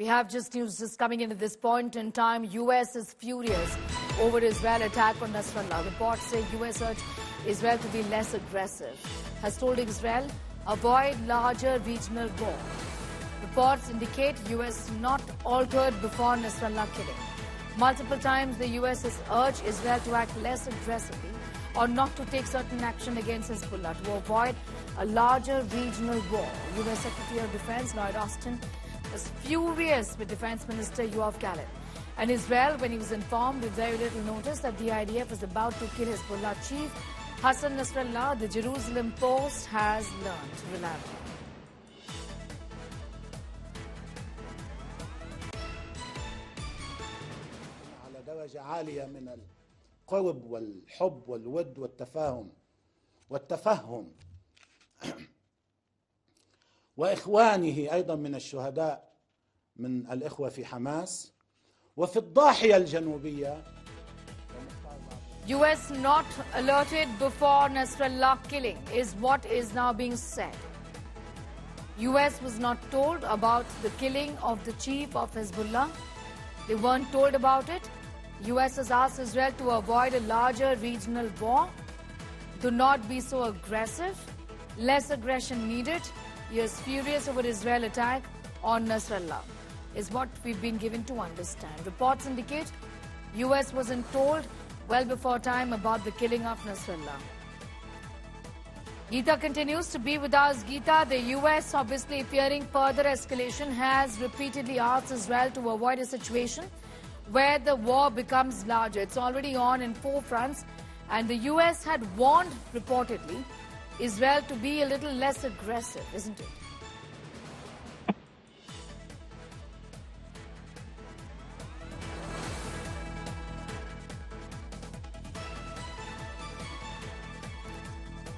We have just news just coming in at this point in time. U.S. is furious over Israel attack on Nasrallah. Reports say U.S. urged Israel to be less aggressive. Has told Israel avoid larger regional war. Reports indicate U.S. not altered before Nasrallah killing. Multiple times the U.S. has urged Israel to act less aggressively or not to take certain action against Hezbollah to avoid a larger regional war. U.S. Secretary of Defense Lloyd Austin was furious with Defense Minister Yoav Gallant and Israel when he was informed with very little notice that the IDF was about to kill Hezbollah chief Hassan Nasrallah. The Jerusalem Post has learned reliably. على درجة عالية من القرب والحب والود والتفهم وإخوانه أيضا من الشهداء من الإخوة في حماس وفي الضاحية الجنوبية. U.S. not alerted before Nasrallah killing is what is now being said. U.S. was not told about the killing of the chief of Hezbollah. They weren't told about it. U.S. has asked Israel to avoid a larger regional war. Do not be so aggressive. Less aggression needed. He is furious over Israel attack on Nasrallah, is what we've been given to understand. Reports indicate U.S. wasn't told well before time about the killing of Nasrallah. Geeta continues to be with us. Geeta, the U.S. obviously fearing further escalation has repeatedly asked Israel to avoid a situation where the war becomes larger. It's already on in 4 fronts, and the U.S. had warned, reportedly, Israel to be a little less aggressive, isn't it?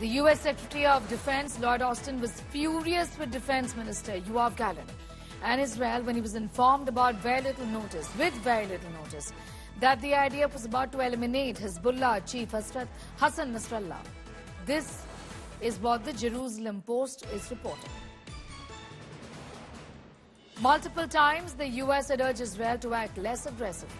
The U.S. Secretary of Defense Lloyd Austin was furious with Defense Minister Yoav Gallant and Israel when he was informed with very little notice, that the IDF was about to eliminate Hezbollah chief Hassan Nasrallah. This is what the Jerusalem Post is reporting. Multiple times, the U.S. had urged Israel to act less aggressively.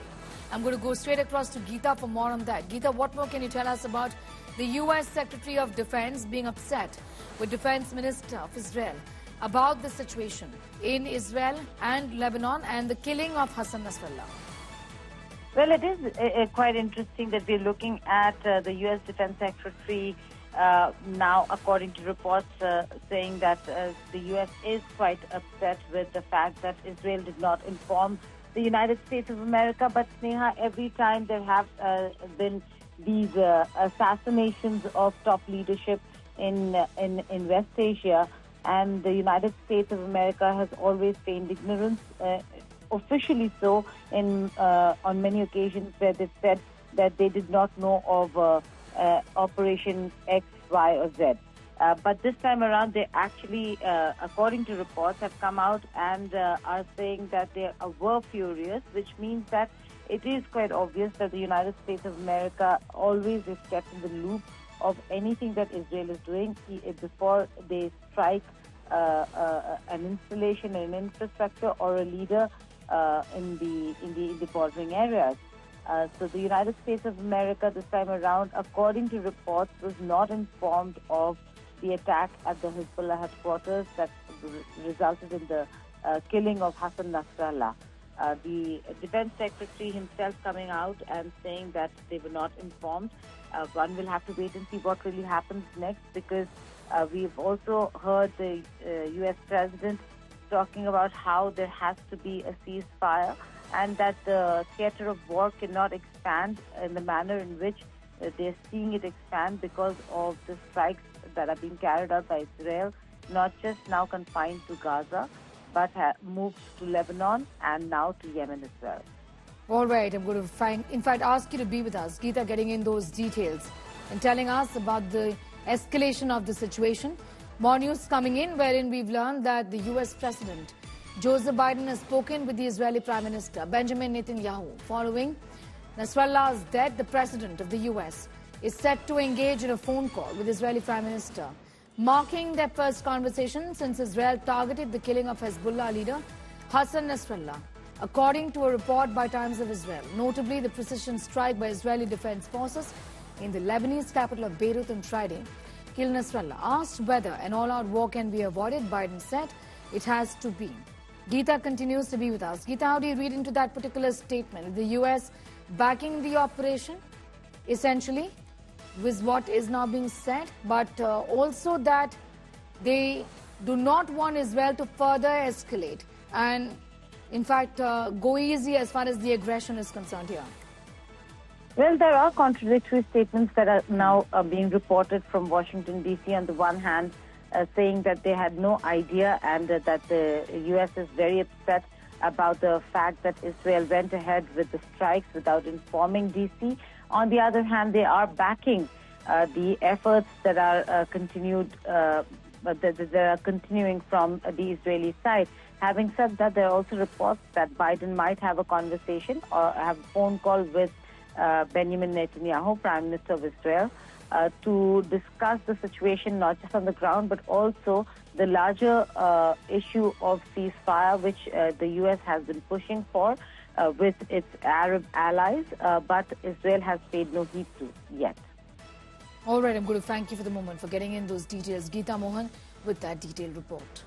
I'm going to go straight across to Geeta for more on that. Geeta, what more can you tell us about the U.S. Secretary of Defense being upset with Defense Minister of Israel about the situation in Israel and Lebanon and the killing of Hassan Nasrallah? Well, it is quite interesting that we're looking at the U.S. Defense Secretary now, according to reports, saying that the U.S. is quite upset with the fact that Israel did not inform the United States of America. But Sneha, every time there have been these assassinations of top leadership in West Asia, and the United States of America has always feigned ignorance, officially so, on many occasions where they said that they did not know of Operation X, Y, or Z. But this time around, they actually, according to reports, have come out and are saying that they were furious, which means that it is quite obvious that the United States of America always is kept in the loop of anything that Israel is doing before they strike an installation, an infrastructure, or a leader in the bordering areas. So the United States of America this time around, according to reports, was not informed of the attack at the Hezbollah headquarters that resulted in the killing of Hassan Nasrallah. The Defense Secretary himself coming out and saying that they were not informed. One will have to wait and see what really happens next, because we've also heard the U.S. President talking about how there has to be a ceasefire and that the theater of war cannot expand in the manner in which they're seeing it expand because of the strikes that are being carried out by Israel, not just now confined to Gaza, but moved to Lebanon and now to Yemen as well. All right, I'm going to ask you to be with us, Geeta, getting in those details and telling us about the escalation of the situation. More news coming in wherein we've learned that the U.S. President Joseph Biden has spoken with the Israeli Prime Minister Benjamin Netanyahu. Following Nasrallah's death, the President of the U.S. is set to engage in a phone call with Israeli Prime Minister, marking their first conversation since Israel targeted the killing of Hezbollah leader Hassan Nasrallah. According to a report by Times of Israel, notably the precision strike by Israeli defense forces in the Lebanese capital of Beirut on Friday killed Nasrallah. Asked whether an all-out war can be avoided, Biden said it has to be. Geeta continues to be with us. Geeta, how do you read into that particular statement? The U.S. backing the operation, essentially, with what is now being said, but also that they do not want Israel to further escalate and, in fact, go easy as far as the aggression is concerned here. Well, there are contradictory statements that are now being reported from Washington, D.C. on the one hand, saying that they had no idea and that the U.S. is very upset about the fact that Israel went ahead with the strikes without informing D.C. On the other hand, they are backing the efforts that are continuing from the Israeli side. Having said that, there are also reports that Biden might have a conversation or have a phone call with Benjamin Netanyahu, Prime Minister of Israel, to discuss the situation not just on the ground but also the larger issue of ceasefire, which the U.S. has been pushing for with its Arab allies, but Israel has paid no heed to yet. All right, I'm going to thank you for the moment for getting in those details. Geeta Mohan with that detailed report.